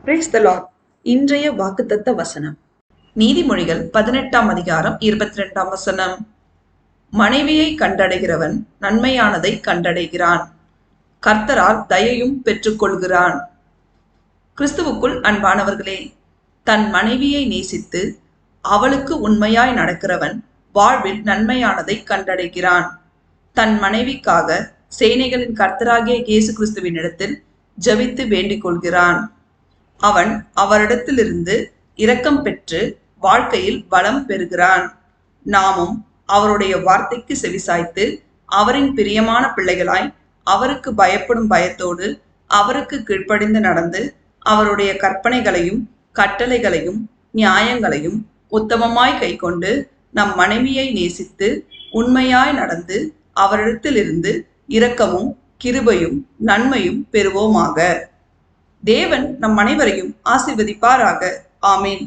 Praise the Lord. இன்றைய வாக்குத்தத்த வசனம் நீதிமொழிகள் 18ஆம் அதிகாரம் 22ஆம் வசனம். மனைவியை கண்டடைகிறவன் நன்மையானதை கண்டடைகிறான், கர்த்தரால் தயையும் பெற்றுக்கொள்கிறான். கிறிஸ்துவுக்குள் அன்பானவர்களே, தன் மனைவியை நேசித்து அவளுக்கு உண்மையாய் நடக்கிறவன் வாழ்வில் நன்மையானதை கண்டடைகிறான். தன் மனைவிக்காக சேனைகளின் கர்த்தராகிய இயேசு கிறிஸ்துவின் இடத்தில் ஜெபித்து வேண்டிக் கொள்கிறான். அவன் அவரிடத்திலிருந்து இரக்கம் பெற்று வாழ்க்கையில் பலம் பெறுகிறான். நாமும் அவருடைய வார்த்தைக்கு செவிசாய்த்து அவரின் பிரியமான பிள்ளைகளாய் அவருக்கு பயப்படும் பயத்தோடு அவருக்கு கீழ்ப்படிந்து நடந்து அவருடைய கற்பனைகளையும் கட்டளைகளையும் நியாயங்களையும் உத்தமமாய் கைக்கொண்டு நம் மனைவியை நேசித்து உண்மையாய் நடந்து அவரிடத்திலிருந்து இரக்கமும் கிருபையும் நன்மையும் பெறுவோமாக. தேவன் நம் அனைவரையும் ஆசீர்வதிப்பாராக. ஆமேன்.